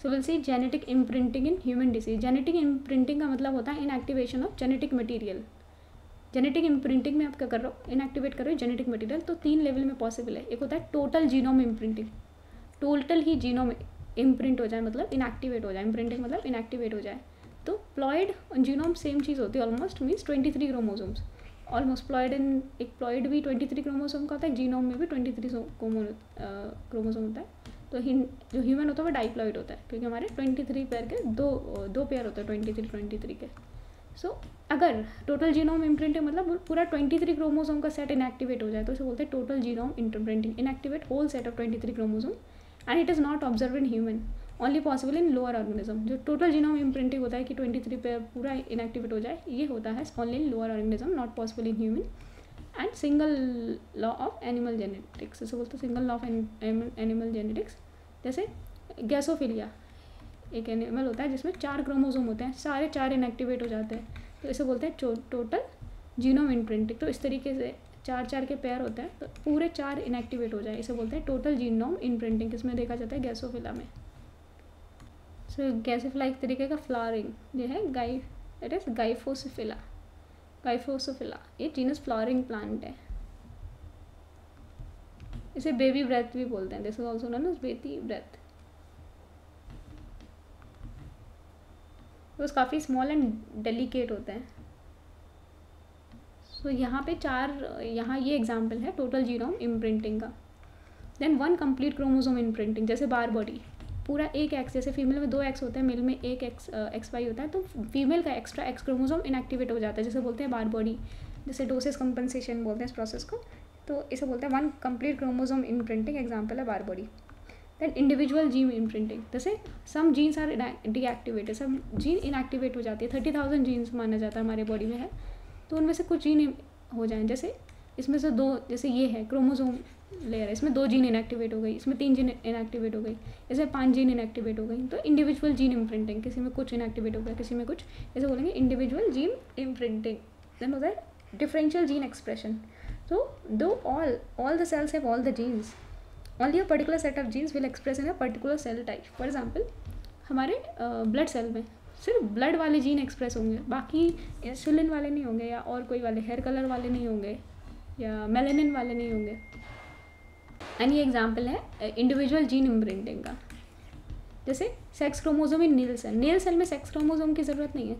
So will see genetic imprinting in human disease. Genetic imprinting का मतलब होता है inactivation of genetic material. Genetic imprinting में आप क्या कर रहे हो, इनएक्टिवेट कर रहे हो जेनेटिक मटीरियल। तो 3 लेवल में पॉसिबल है। एक होता है टोटल जीनोम इम्प्रिंटिंग, टोटल ही जीनोम इम्प्रिंट हो जाए, मतलब इनएक्टिवेट हो जाए। इम्प्रिंटिंग मतलब इनएक्टिवेट हो जाए। तो प्लॉइड जीनोम सेम चीज़ होती है ऑलमोस्ट, मीन्स 23 क्रोमोसोम्स ऑलमोस्ट। प्लॉइड इन एक प्लॉइड भी 23 क्रोमोसोम का होता है, जीनोम में भी 23 क्रोमोसोम होता है। तो जो ह्यूमन होता है वो डाइप्लॉइड होता है, क्योंकि हमारे 23 पेयर के दो पेयर होते हैं 23 के। सो अगर टोटल जीनोम इम्प्रिंटिंग मतलब पूरा 23 क्रोमोसोम का सेट इनएक्टिवेट हो जाए तो इसे बोलते हैं total genome imprinting. Inactivate whole set of 23 chromosome and it is not observe in human, only possible in lower organism. जो टोटल जीनोम इम्प्रिंटिंग होता है कि 23 पे पूरा इनएक्टिवेट हो जाए, ये होता है only in lower organism, not possible in human. And single law of animal genetics, इसे बोलते हैं single law of animal genetics. जैसे गैसोफिलिया एक एनिमल होता है जिसमें 4 क्रोमोसोम होते हैं, सारे 4 इनएक्टिवेट हो जाते हैं, तो इसे बोलते हैं टोटल जीनोम इम्प्रिंटिंग। तो इस तरीके से 4 के पेयर होते हैं, तो पूरे 4 इनएक्टिवेट हो जाए, इसे बोलते हैं टोटल जीनोम इम्प्रिंटिंग। इसमें देखा जाता है गैसोफिला में। सो गैसोफिला एक तरीके का फ्लावरिंग ये है, इट इज़ गाइफोसोफिला। गाइफोसोफिला ये जीनस फ्लावरिंग प्लांट है। इसे बेबी ब्रेथ भी बोलते हैं, this is also known as baby breath. तो काफ़ी स्मॉल एंड डेलिकेट होते हैं। सो यहाँ पे 4, यहाँ ये एग्जाम्पल है टोटल जीनोम इम्प्रिंटिंग का। देन 1 कंप्लीट क्रोमोसोम इम्प्रिंटिंग, जैसे बार बॉडी पूरा एक एक्स, जैसे फीमेल में 2 एक्स होते हैं, मेल में एक एक्स वाई होता है, तो फीमेल का एक्स्ट्रा एक्स क्रोमोसोम इनएक्टिवेट हो जाता है, जैसे बोलते हैं बार बॉडी, जैसे डोसेस कंपनसेशन बोलते हैं इस प्रोसेस को। तो इसे बोलते हैं 1 कंप्लीट क्रोमोसोम इम्प्रिंटिंग, एग्जाम्पल है Barr body. Then individual gene imprinting, जैसे सम जीन्स आर डीएक्टिवेटेड, सब जीन इनएक्टिवेट हो जाती है। 30,000 जीन्स माना जाता है हमारे बॉडी में है, तो उनमें से कुछ जीन हो जाएं, जैसे इसमें से 2, जैसे ये है क्रोमोसोम लेयर है, इसमें 2 जीन इनएक्टिवेट हो गई, इसमें 3 जीन इनएक्टिवेट हो गई, इसमें 5 जीन इनएक्टिवेट हो गई। तो इंडिविजुअल जीन इम्प्रिंटिंग, किसी में कुछ इनएक्टिवेट हो गया, किसी में कुछ, ऐसे बोलेंगे इंडिविजुअल जीन इम्प्रिंटिंग। देन होता है डिफरेंशियल जीन एक्सप्रेशन। तो दो all the cells have all the genes, only a particular set of genes will express in a particular cell type. For example, हमारे ब्लड सेल में सिर्फ blood वाले gene express होंगे, बाकी इंसुलिन वाले नहीं होंगे, या और कोई वाले हेयर कलर वाले नहीं होंगे, या मेलेनिन वाले नहीं होंगे। एंड ये एग्जाम्पल है इंडिविजुअल जीन इम्प्रिंटिंग का। जैसे sex chromosome in nail cell में सेक्स क्रोमोसोम की ज़रूरत नहीं है।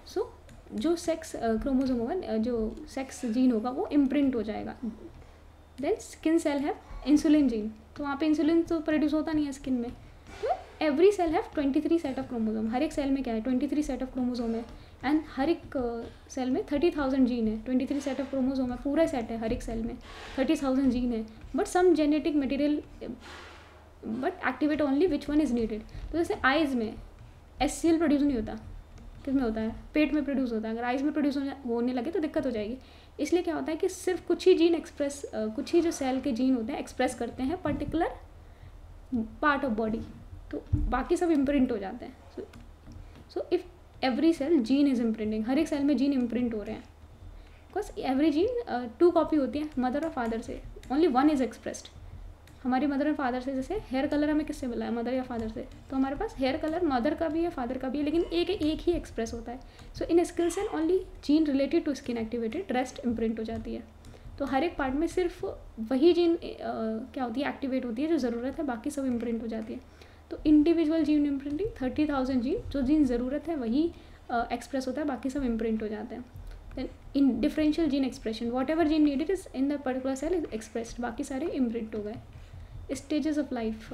सो जो सेक्स क्रोमोसोम होगा, जो सेक्स जीन होगा वो इम्प्रिंट हो जाएगा। देन स्किन सेल है इंसुलिन जीन, तो वहाँ पे इंसुलिन तो प्रोड्यूस होता नहीं है स्किन में। तो every cell have 23 set of chromosome, हर एक सेल में क्या है 23 सेट ऑफ क्रोमोसोम है। एंड हर एक सेल में 30,000 जीन है, 23 सेट ऑफ क्रोमोसोम है, पूरा सेट है हर एक सेल में, 30,000 जीन है। But some genetic material but activate only which one is needed. तो जैसे आइज़ में HCl प्रोड्यूस नहीं होता, किस में होता है, पेट में प्रोड्यूस होता है। अगर आइज़ में प्रोड्यूस होने लगे तो दिक्कत हो जाएगी। इसलिए क्या होता है कि सिर्फ कुछ ही जीन एक्सप्रेस, कुछ ही जो सेल के जीन होते हैं एक्सप्रेस करते हैं पर्टिकुलर पार्ट ऑफ बॉडी, तो बाकी सब इम्प्रिंट हो जाते हैं। So if every cell gene is imprinting, हर एक सेल में जीन इम्प्रिंट हो रहे हैं, बिकॉज एवरी जीन 2 कॉपी होती है मदर और फादर से, ओनली 1 इज़ एक्सप्रेस्ड। हमारी मदर और फादर से, जैसे हेयर कलर हमें किससे मिला है, मदर या फादर से, तो हमारे पास हेयर कलर मदर का भी है फादर का भी है, लेकिन एक ही एक्सप्रेस होता है। So in skill cell only gene related to skin activated, rest imprint हो जाती है। तो हर एक पार्ट में सिर्फ वही जीन क्या होती है, एक्टिवेट होती है जो ज़रूरत है, बाकी सब इम्प्रिंट हो जाती है। तो इंडिविजुअल जीन इम्प्रिंटिंग 30,000 जीन, जो जीन ज़रूरत है वही एक्सप्रेस होता है, बाकी सब इम्प्रिंट हो जाते हैं। Then in differential gene expression, whatever gene needed is in the particular cell is expressed, बाकी सारे इम्प्रिंट हो गए। स्टेजेस ऑफ लाइफ,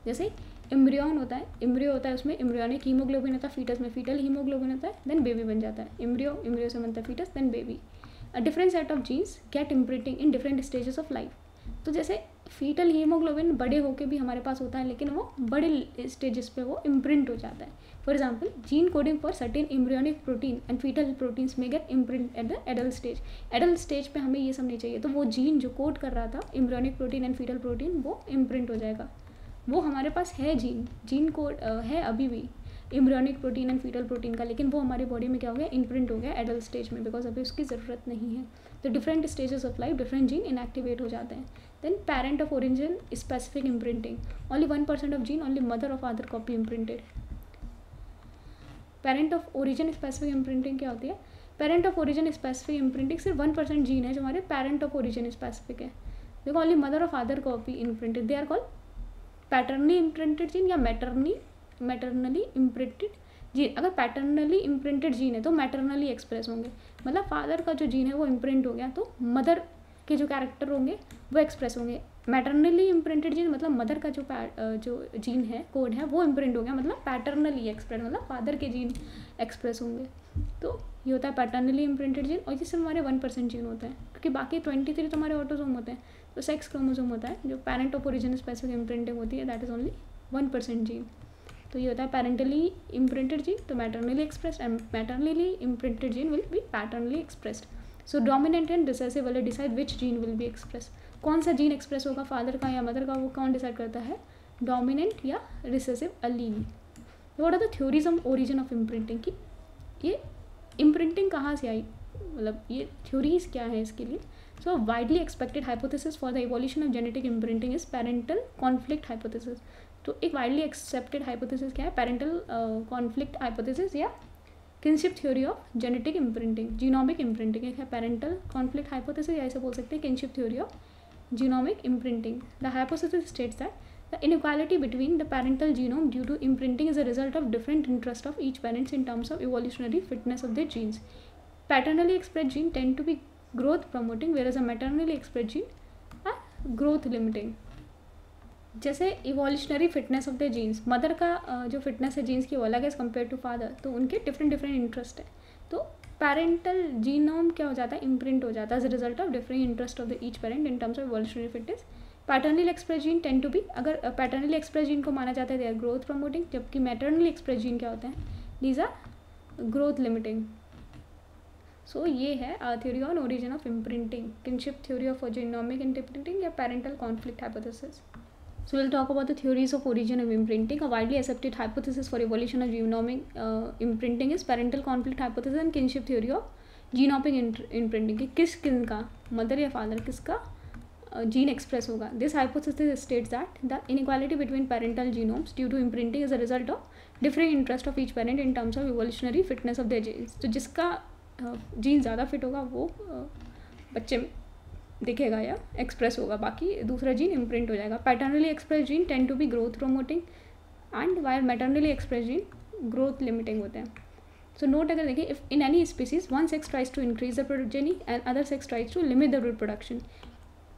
जैसे एम्ब्रियन होता है, एम्ब्रियो होता है, उसमें एम्ब्रियोनिक हीमोग्लोबिन होता है, फीटस में फीटल हीमोग्लोबिन होता है, देन बेबी बन जाता है। एम्ब्रियो से बनता है foetus, then baby. A different set of genes get imprinting in different stages of life. तो जैसे फीटल हीमोग्लोबिन बड़े होके भी हमारे पास होता है, लेकिन वो बड़े स्टेजेस पे वो इम्प्रिंट हो जाता है। For example, gene coding for certain embryonic protein and fetal proteins में get imprint at the adult stage. Adult stage पे हमें ये सब नहीं चाहिए, तो वो जीन जो कोड कर रहा था embryonic protein and foetal protein, वो इम्प्रिंट हो जाएगा। वो हमारे पास है जीन कोड है अभी भी embryonic protein and foetal protein का, लेकिन वो हमारी बॉडी में क्या हो गया, इम्प्रिंट हो गया एडल्ट स्टेज में, बिकॉज अभी उसकी ज़रूरत नहीं है। तो different stages of life different gene inactivate हो जाते हैं। Then parent of origin specific imprinting, only 1% of gene, only mother or father copy imprinted. Parent of origin specific imprinting क्या होती है? Parent of origin specific imprinting सिर्फ 1% gene है जो हमारे पेरेंट ऑफ ओरिजिन स्पेसिफिक है. देखो ओनली मदर और father copy imprinted, they are called paternally imprinted gene या मैटरनली इम्प्रिंटेड जीन. अगर पैटर्नली इम्प्रिंटेड जीन है तो मैटरनली एक्सप्रेस होंगे, मतलब फादर का जो जीन है वो इम्प्रिंट हो गया तो मदर के जो कैरेक्टर होंगे वो एक्सप्रेस होंगे. मैटरनली इम्प्रिंटेड जीन मतलब मदर का जो जीन है, कोड है, वो इम्प्रिंट हो गया, मतलब पैटर्नली एक्सप्रेस, मतलब फादर के जीन एक्सप्रेस होंगे. तो ये होता है पैटर्नली इम्प्रिंटेड जीन. और जिससे हमारे 1% जीन होता है, क्योंकि बाकी 23 तो हमारे ऑटोसोम होते हैं. तो सेक्स क्रोमोसोम होता है जो parent of origin specific imprinting होती है, दैट इज ओनली 1% जीन. तो ये होता है पैरेंटली इम्प्रिंटेड जीन तो मैटरनली expressed, and मैटरनली imprinted gene will be पैटर्नली expressed. So dominant and recessive will decide which gene will be express. कौन सा जीन एक्सप्रेस होगा, फादर का या मदर का, वो कौन डिसाइड करता है? डोमिनेंट या recessive allele. What are the theories of origin of imprinting, कि ये इम्प्रिंटिंग कहाँ से आई, मतलब ये थ्योरीज क्या है इसके लिए. सो widely expected hypothesis for the evolution of genetic imprinting is parental conflict hypothesis. तो एक वाइडली एक्सेप्टेड हाइपोथेसिस क्या है? पेरेंटल कॉन्फ्लिक्ट हाइपोथेसिस या kinship theory of genetic imprinting, genomic imprinting. एक है पेरेंटल कॉन्फ्लिक्ट हाइपोथेसिस, या ऐसे बोल सकते हैं kinship theory of genomic imprinting. The hypothesis states that the inequality between the parental genome due to imprinting is a result of different interest of each parent in terms of evolutionary fitness of their genes. Paternally expressed genes tend to be growth promoting, whereas a maternally expressed gene are growth limiting. जैसे evolutionary fitness of the genes, mother का जो fitness है jeans की वो अलग है as compare to father, तो उनके डिफरेंट इंटरेस्ट है. तो पैरेंटल जीनोम क्या हो जाता है? इम्प्रिंट हो जाता है as a result of different interest of the each parent in terms of evolutionary fitness. Paternally express gene tend to be, अगर पैटर्नली एक्सप्रेस जीन को माना जाता है दे आर ग्रोथ प्रमोटिंग, जबकि मैटर्नली एक्सप्रेस जीन क्या होते हैं? These are growth limiting. So ये है theory on origin of imprinting, kinship theory of genomic imprinting या parental conflict hypothesis. So we'll talk about the theories of origin of imprinting. A widely accepted hypothesis for evolution of genomic imprinting is parental conflict hypothesis and kinship theory of genomic imprinting. कि किन का, mother या father, किसका gene express होगा. This hypothesis states that the inequality between parental genomes due to imprinting is a result of different interest of each parent in terms of evolutionary fitness of their genes. तो जिसका gene ज़्यादा fit होगा वो बच्चे में दिखेगा या express होगा, बाकी दूसरा जीन इम्प्रिंट हो जाएगा. Paternally express gene tend to be growth promoting and where maternally express gene growth limiting होते हैं. सो नोट अगर देखिए, if in any species one sex tries to increase the progeny and other sex tries to limit the reproduction,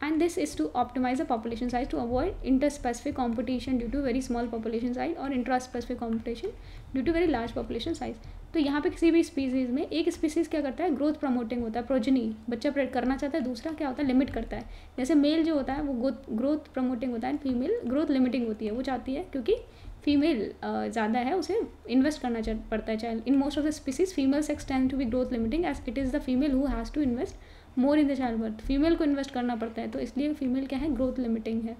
and this is to optimize the population size to avoid interspecific competition due to very small population size or intraspecific competition due to very large population size. तो यहाँ पे किसी भी species में एक species क्या करता है? ग्रोथ प्रमोटिंग होता है, प्रोजनी बच्चा करना चाहता है, दूसरा क्या होता है? लिमिट करता है. जैसे मेल जो होता है वो ग्रोथ प्रमोटिंग होता है, फीमेल ग्रोथ लिमिटिंग होती है. वो चाहती है क्योंकि फीमेल ज़्यादा है, उसे इन्वेस्ट करना पड़ता है child. In most of the species female sex tend to be growth limiting as it is the female who has to invest more in the child birth. Female को इन्वेस्ट करना पड़ता है, तो इसलिए फीमेल क्या है? ग्रोथ लिमिटिंग है.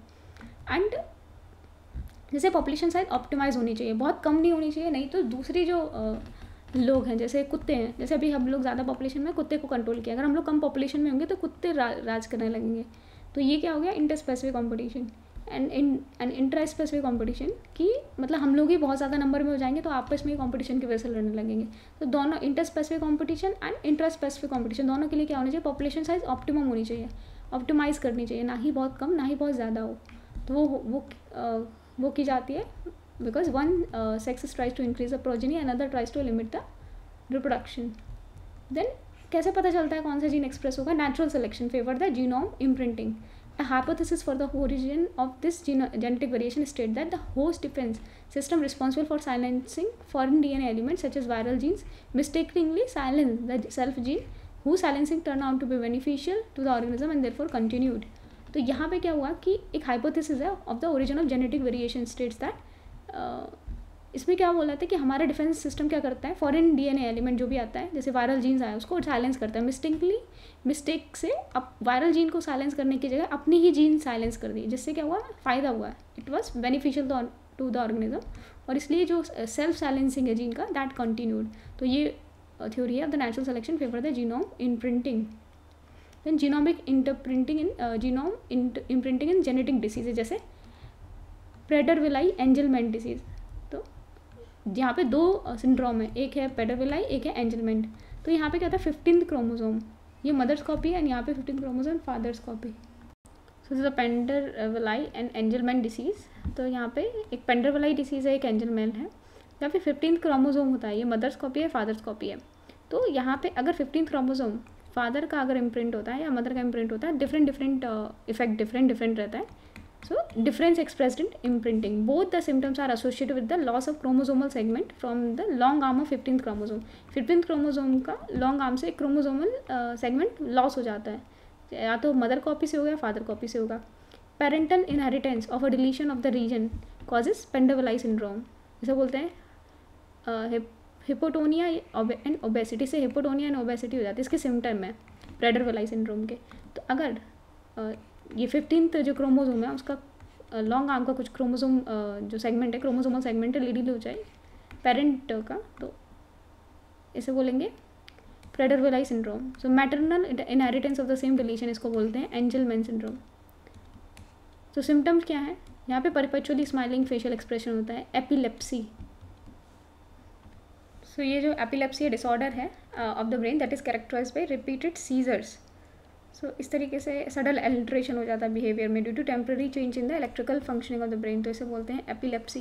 And जैसे पॉपुलेशन साइज ऑप्टिमाइज होनी चाहिए, बहुत कम नहीं होनी चाहिए, नहीं तो दूसरी जो लोग हैं, जैसे कुत्ते हैं, जैसे अभी हम लोग ज़्यादा पॉपुलेशन में कुत्ते को कंट्रोल किया, अगर हम लोग कम पॉपुलेशन में होंगे तो कुत्ते राज करने लगेंगे. तो ये क्या हो गया? Interspecific competition and intra specific competition, की मतलब हम लोग ही बहुत ज़्यादा नंबर में हो जाएंगे तो आपस में कॉम्पिटिशन की वजह से लड़ने लगेंगे. तो दोनों interspecific competition and intra specific competition दोनों के लिए क्या होना चाहिए? पॉपुलेशन साइज ऑप्टिमम होनी चाहिए, ऑप्टिमाइज़ करनी चाहिए, ना ही बहुत कम ना ही बहुत ज़्यादा हो. तो वो की जाती है because one sex tries to increase the progeny, another tries to limit the reproduction. Then कैसे पता चलता है कौन सा जीन एक्सप्रेस होगा? Natural selection favour the genome imprinting. A hypothesis for the origin of this genetic variation states that the host defense system responsible for silencing foreign DNA elements such as viral genes mistakenly silence the self gene, whose silencing turned out to be beneficial to the organism and therefore continued. तो यहाँ पे क्या हुआ कि एक hypothesis है of the origin of genetic variation states that, इसमें क्या बोला था कि हमारा डिफेंस सिस्टम क्या करता है? फॉरेन डीएनए एलिमेंट जो भी आता है, जैसे वायरल जीन्स आए, उसको साइलेंस करता है. मिस्टेक से अब वायरल जीन को साइलेंस करने की जगह अपनी ही जीन साइलेंस कर दी, जिससे क्या हुआ? फ़ायदा हुआ. It was beneficial to the organism, और इसलिए जो सेल्फ साइलेंसिंग है जीन का, दैट कंटिन्यूड. तो ये थ्योरी है of the natural selection favour the genome imprinting. Then genomic genome imprinting in genetic disease, जैसे प्रेडर-विलाई एंजलमैन डिसीज़। तो यहाँ पे 2 सिंड्रोम है, एक है प्रेडर-विलाई, एक है एंजलमैन। तो यहाँ पे क्या होता है 15th क्रोमोसोम, ये मदर्स कॉपी है, एंड यहाँ पे 15th chromosome father's copy. So this is Prader-Willi and Angelman disease. तो यहाँ पे एक पेंडर-विलाई डिसीज़ है, एक एंजलमैन है। यहाँ पे 15th क्रोमोसोम होता है, ये मदर्स कॉपी है, फादर्स कॉपी है। तो यहाँ पे अगर 15th क्रोमोसोम फादर का अगर इम्प्रिंट होता है या मदर का इम्प्रिंट होता है, डिफरेंट इफेक्ट डिफरेंट रहता है। So difference expressed in imprinting. Both the symptoms are associated with the loss of chromosomal segment from the long arm of 15th chromosome. 15th chromosome का long arm से chromosomal segment loss हो जाता है, या तो mother copy से होगा या फादर कॉपी से होगा। Parental inheritance of a deletion of the region causes Pendervilli syndrome. इसे बोलते हैं हिपोटोनिया एंड ओबेसिटी, से हिपोटोनिया एंड ओबेसिटी हो जाती है, इसके सिम्टम है प्रेडर-विलाई सिंड्रोम के। तो अगर ये 15th जो क्रोमोसोम है उसका लॉन्ग आर्म का कुछ क्रोमोसोम जो सेगमेंट है, क्रोमोसोमल सेगमेंट है, लीडिल हो जाए पेरेंट का, तो इसे बोलेंगे Prader-Willi syndrome. So maternal inheritance of the same deletion, इसको बोलते हैं एंजलमैन सिंड्रोम। तो सिम्टम्स क्या है यहाँ पे? परपेचुअली स्माइलिंग फेशियल एक्सप्रेशन होता है, एपिलेप्सी। सो ये जो एपिलेप्सी डिसऑर्डर है of the brain that is characterised by repeated seizures. So इस तरीके से सडन एल्ट्रेशन हो जाता है बिहेवियर में due to temporary change in the electrical functioning of the brain, तो इसे बोलते हैं एपिलेप्सी।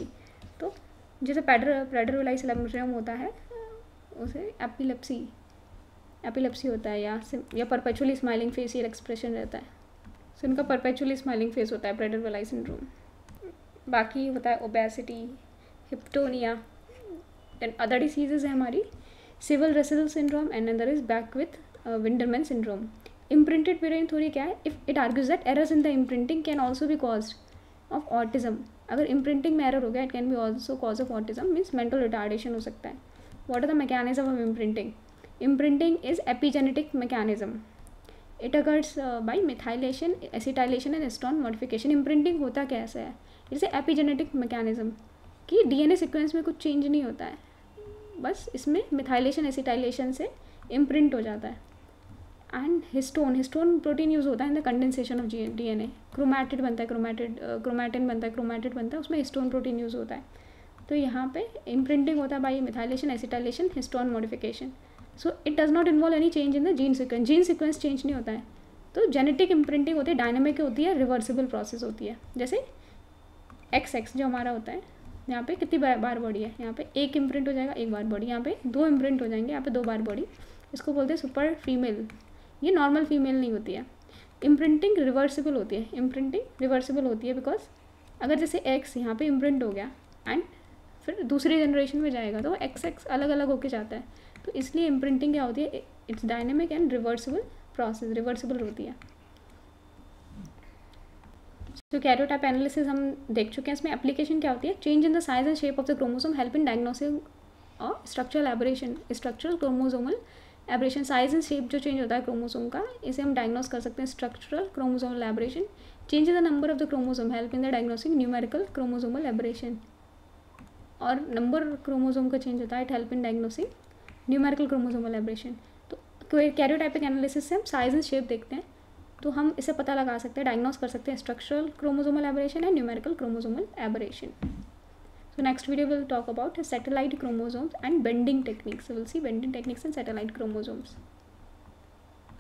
तो जैसे प्रेडर-विलाई सिंड्रोम होता है उसे एपिलेप्सी होता है, या परपेचुअली स्माइलिंग फेशियल एक्सप्रेशन रहता है। सो इनका परपेचुअली स्माइलिंग फेस होता है प्रेडर-विलाई सिंड्रोम। बाकी होता है obesity, hypotonia, then other diseases है हमारी Silver Russell syndrome, and other is Beckwith Wiedemann syndrome. Imprinted brain theory क्या है? If it argues that errors in the imprinting can also be caused of autism. अगर imprinting में error हो गया, it can be also cause of autism, means mental retardation हो सकता है। What are the mechanism of imprinting? Imprinting is epigenetic mechanism, it occurs by methylation, acetylation and histone modification. Imprinting होता कैसे है? जैसे एपिजेनेटिक मैकेनिज्म कि DNA sequence में कुछ चेंज नहीं होता है, बस इसमें मिथाइलेशन एसिटाइलेशन से इम्प्रिंट हो जाता है। एंड हिस्टोन प्रोटीन यूज़ होता है in the condensation of DNA. Chromatid बनता है, क्रोमैटिन बनता है, उसमें हिस्टोन प्रोटीन यूज़ होता है। तो यहाँ पे इम्प्रिंटिंग होता है by methylation acetylation histone modification. So it does not involve any change in the gene sequence change नहीं होता है। तो जेनेटिक इम्प्रिंटिंग होती है, डायनेमिक होती है, रिवर्सिबल प्रोसेस होती है। जैसे XX जो हमारा होता है, यहाँ पे कितनी बार बॉडी है, यहाँ पे एक इम्प्रिंट हो जाएगा, एक बार बॉडी, यहाँ पे 2 इम्प्रिंट हो जाएंगे, यहाँ पे 2 बार बॉडी, इसको बोलते हैं सुपर फीमेल। ये नॉर्मल फीमेल नहीं होती है। इम्प्रिंटिंग रिवर्सिबल होती है, बिकॉज अगर जैसे X यहाँ पे इम्प्रिंट हो गया एंड फिर दूसरी जनरेशन में जाएगा तो XX अलग अलग होके जाता है, तो इसलिए इम्प्रिंटिंग क्या होती है? It's dynamic and reversible process, reversible होती है। तो कैरियोटाइप एनालिसिस हम देख चुके हैं, इसमें एप्लीकेशन क्या होती है? Change in the size and shape of the chromosome help in diagnosis और structural aberration, structural chromosomal aberration. Size and shape जो चेंज होता है क्रोमोसोम का, इसे हम डायग्नोस कर सकते हैं structural chromosomal aberration. Change in the number of the chromosome help in the diagnosing numerical chromosomal aberration, और नंबर क्रोमोसोम का चेंज होता है, it help in diagnosing numerical chromosomal aberration. तो कैरियोटाइपिक एनालिसिस से हम साइज एंड शेप देखते हैं, तो हम इसे पता लगा सकते हैं, डायग्नोस कर सकते हैं structural chromosomal aberration and numerical chromosomal aberration. So next video will talk about satellite chromosomes and bending techniques. So we'll see bending techniques and satellite chromosomes.